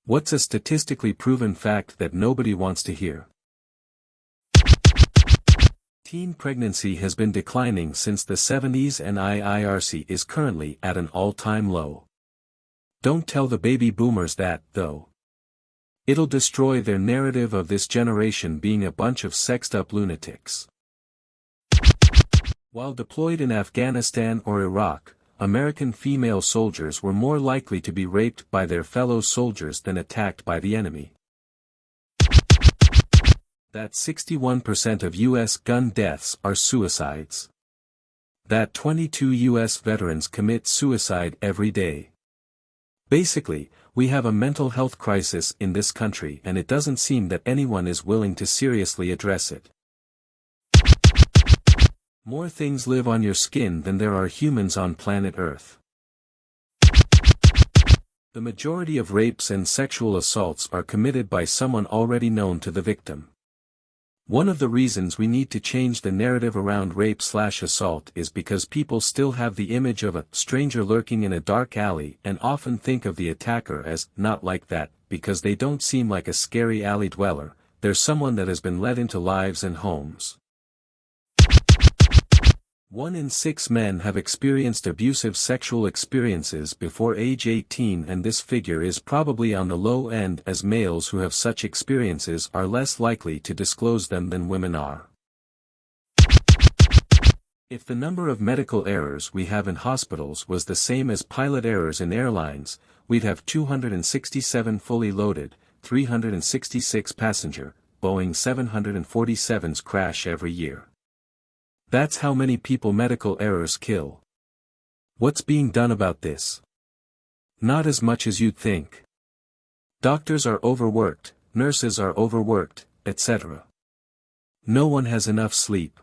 What's a statistically proven fact that nobody wants to hear? Teen pregnancy has been declining since the 70s and IIRC is currently at an all-time low. Don't tell the baby boomers that, though. It'll destroy their narrative of this generation being a bunch of sexed-up lunatics. While deployed in Afghanistan or Iraq, American female soldiers were more likely to be raped by their fellow soldiers than attacked by the enemy. That 61% of U.S. gun deaths are suicides. That 22 U.S. veterans commit suicide every day. Basically, we have a mental health crisis in this country and it doesn't seem that anyone is willing to seriously address it. More things live on your skin than there are humans on planet Earth. The majority of rapes and sexual assaults are committed by someone already known to the victim. One of the reasons we need to change the narrative around rape/assault is because people still have the image of a stranger lurking in a dark alley and often think of the attacker as not like that because they don't seem like a scary alley dweller. They're someone that has been let into lives and homes. 1 in 6 men have experienced abusive sexual experiences before age 18, and this figure is probably on the low end as males who have such experiences are less likely to disclose them than women are. If the number of medical errors we have in hospitals was the same as pilot errors in airlines, we'd have 267 fully loaded, 366 passenger, Boeing 747s crash every year. That's how many people medical errors kill. What's being done about this? Not as much as you'd think. Doctors are overworked, nurses are overworked, etc. No one has enough sleep.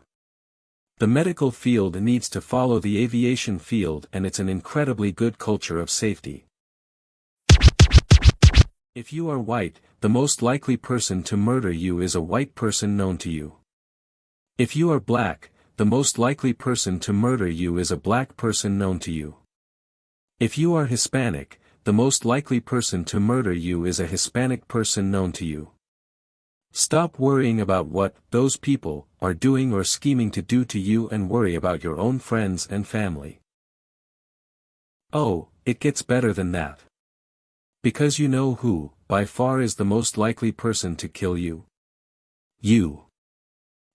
The medical field needs to follow the aviation field, and it's an incredibly good culture of safety. If you are white, the most likely person to murder you is a white person known to you. If you are black, the most likely person to murder you is a black person known to you. If you are Hispanic, the most likely person to murder you is a Hispanic person known to you. Stop worrying about what those people are doing or scheming to do to you and worry about your own friends and family. Oh, it gets better than that. Because you know who, by far, is the most likely person to kill you? You.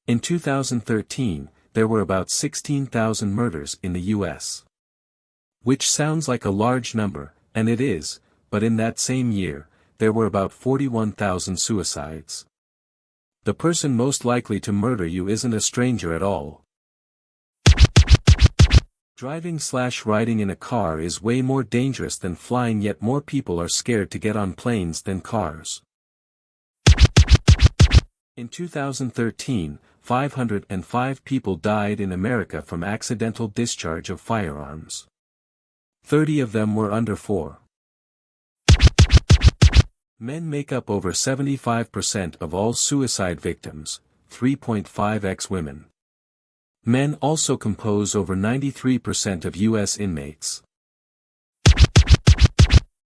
In 2013, there were about 16,000 murders in the U.S. Which sounds like a large number, and it is, but in that same year, there were about 41,000 suicides. The person most likely to murder you isn't a stranger at all. Driving/riding in a car is way more dangerous than flying, yet more people are scared to get on planes than cars. In 2013, 505 people died in America from accidental discharge of firearms. 30 of them were under 4. Men make up over 75% of all suicide victims, 3.5x women. Men also compose over 93% of U.S. inmates.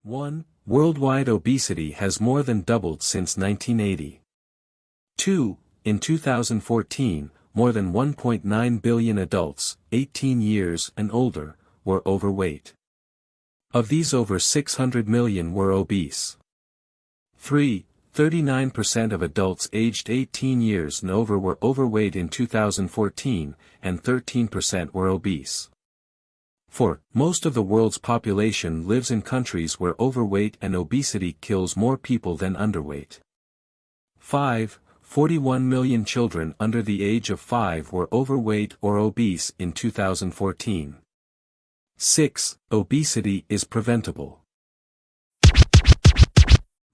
1. Worldwide obesity has more than doubled since 1980. 2. In 2014, more than 1.9 billion adults, 18 years and older, were overweight. Of these, over 600 million were obese. 3. 39% of adults aged 18 years and over were overweight in 2014, and 13% were obese. 4. Most of the world's population lives in countries where overweight and obesity kills more people than underweight. 5. 41 million children under the age of 5 were overweight or obese in 2014. 6. Obesity is preventable.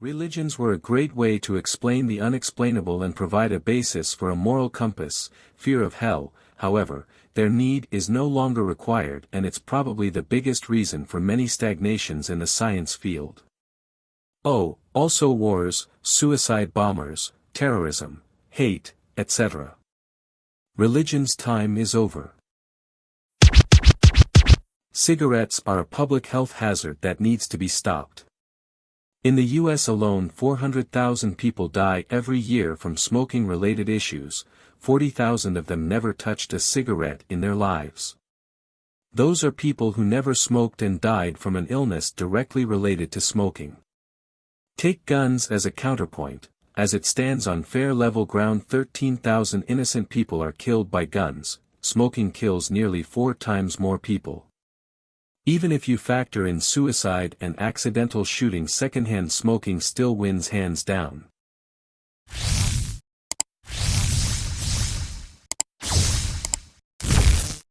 Religions were a great way to explain the unexplainable and provide a basis for a moral compass. Fear of hell, however, their need is no longer required, and it's probably the biggest reason for many stagnations in the science field. Oh, also wars, suicide bombers, terrorism, hate, etc. Religion's time is over. Cigarettes are a public health hazard that needs to be stopped. In the US alone 400,000 people die every year from smoking-related issues, 40,000 of them never touched a cigarette in their lives. Those are people who never smoked and died from an illness directly related to smoking. Take guns as a counterpoint. As it stands on fair level ground 13,000 innocent people are killed by guns, smoking kills nearly 4 times more people. Even if you factor in suicide and accidental shooting, secondhand smoking still wins hands down.